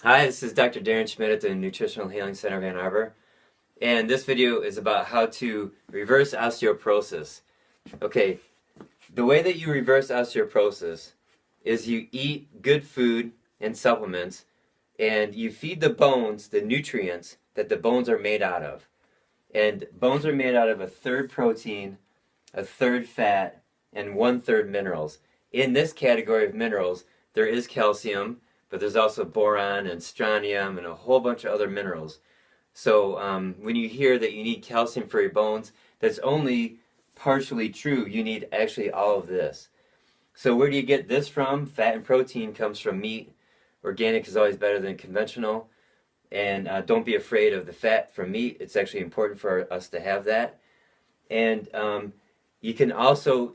Hi, this is Dr. Darren Schmidt at the Nutritional Healing Center of Ann Arbor, and this video is about how to reverse osteoporosis. Okay, the way that you reverse osteoporosis is you eat good food and supplements, and you feed the bones the nutrients that the bones are made out of. And bones are made out of a third protein, a third fat, and one-third minerals. In this category of minerals, there is calcium, but there's also boron and strontium and a whole bunch of other minerals. So when you hear that you need calcium for your bones, that's only partially true. You need actually all of this. So where do you get this from? Fat and protein comes from meat. Organic is always better than conventional. And don't be afraid of the fat from meat. It's actually important for us to have that. And you can also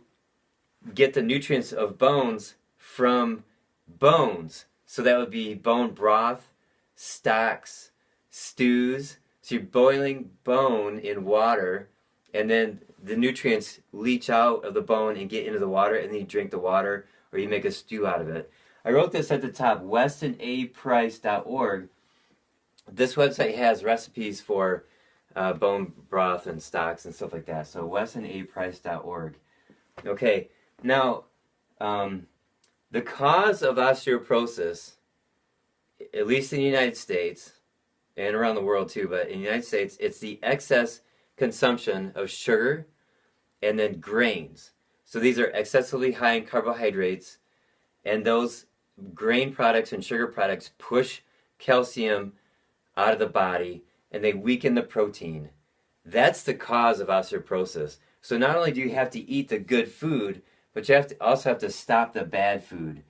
get the nutrients of bones from bones. So that would be bone broth, stocks, stews. So you're boiling bone in water, and then the nutrients leach out of the bone and get into the water, and then you drink the water, or you make a stew out of it. I wrote this at the top, westonaprice.org. This website has recipes for bone broth and stocks and stuff like that. So westonaprice.org. Okay, now the cause of osteoporosis, at least in the United States and around the world too, but in the United States, it's the excess consumption of sugar and then grains. So these are excessively high in carbohydrates, and those grain products and sugar products push calcium out of the body and they weaken the protein. That's the cause of osteoporosis. So not only do you have to eat the good food, but you also have to stop the bad food.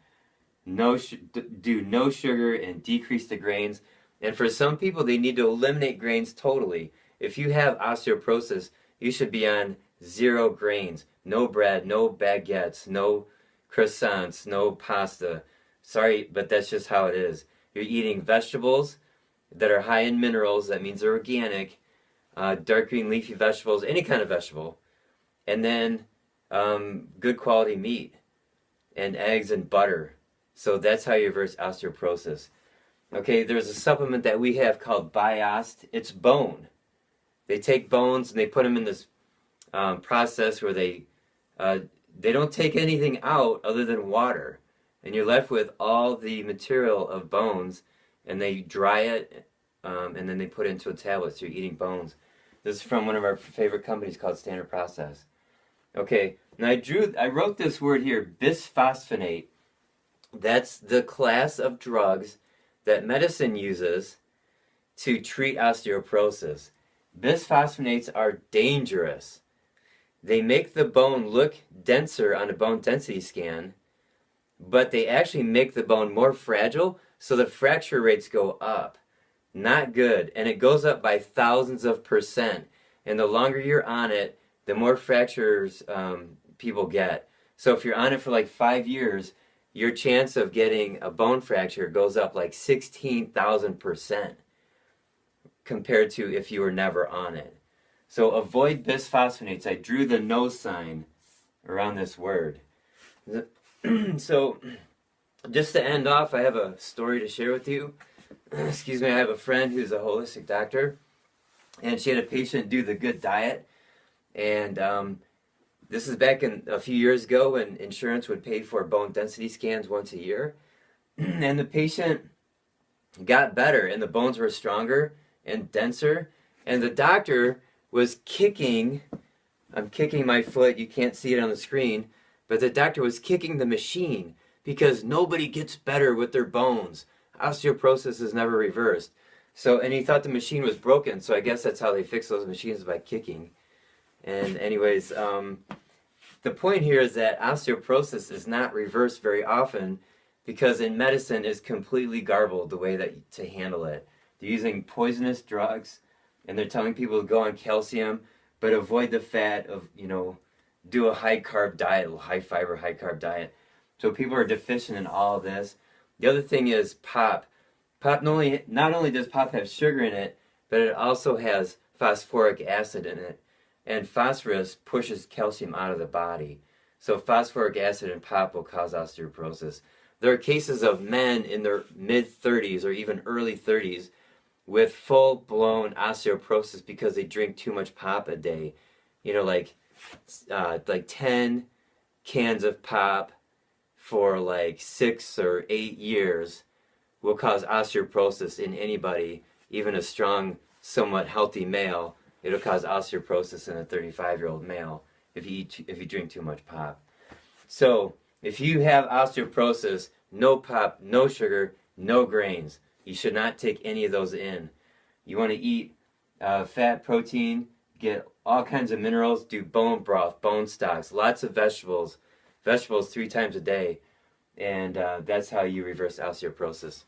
Do no sugar and decrease the grains. And for some people, they need to eliminate grains totally. If you have osteoporosis, you should be on 0 grains. No bread, no baguettes, no croissants, no pasta. Sorry, but that's just how it is. You're eating vegetables that are high in minerals. That means they're organic. Dark green leafy vegetables, any kind of vegetable. And then good quality meat and eggs and butter. So that's how you reverse osteoporosis. Okay, there's a supplement that we have called Biost. It's bone. They take bones and they put them in this process where they don't take anything out other than water, and you're left with all the material of bones, and they dry it and then they put it into a tablet. So you're eating bones. This is from one of our favorite companies called Standard Process. Okay, now I wrote this word here, bisphosphonate. That's the class of drugs that medicine uses to treat osteoporosis. Bisphosphonates are dangerous. They make the bone look denser on a bone density scan, but they actually make the bone more fragile, so the fracture rates go up. Not good, and it goes up by thousands of %. And the longer you're on it, the more fractures people get. So if you're on it for like 5 years, your chance of getting a bone fracture goes up like 16,000% compared to if you were never on it. So avoid bisphosphonates. I drew the no sign around this word. So just to end off, I have a story to share with you. Excuse me, I have a friend who's a holistic doctor, and she had a patient do the good diet. And this is back in a few years ago when insurance would pay for bone density scans once a year. And the patient got better, and the bones were stronger and denser. And the doctor was kicking, I'm kicking my foot, you can't see it on the screen, but the doctor was kicking the machine because nobody gets better with their bones. Osteoporosis is never reversed. So, and he thought the machine was broken, so I guess that's how they fix those machines, by kicking. And anyways, the point here is that osteoporosis is not reversed very often because in medicine is completely garbled the way that to handle it. They're using poisonous drugs, and they're telling people to go on calcium, but avoid the fat of, do a high carb diet, high fiber, high carb diet. So people are deficient in all of this. The other thing is pop. Pop not only does pop have sugar in it, but it also has phosphoric acid in it. And phosphorus pushes calcium out of the body. So phosphoric acid in pop will cause osteoporosis. There are cases of men in their mid-30s or even early 30s with full-blown osteoporosis because they drink too much pop a day. You know, like 10 cans of pop for like 6 or 8 years will cause osteoporosis in anybody, even a strong, somewhat healthy male. It'll cause osteoporosis in a 35-year-old male if you drink too much pop. So if you have osteoporosis, no pop, no sugar, no grains. You should not take any of those in. You want to eat fat, protein, get all kinds of minerals, do bone broth, bone stocks, lots of vegetables 3 times a day, and that's how you reverse osteoporosis.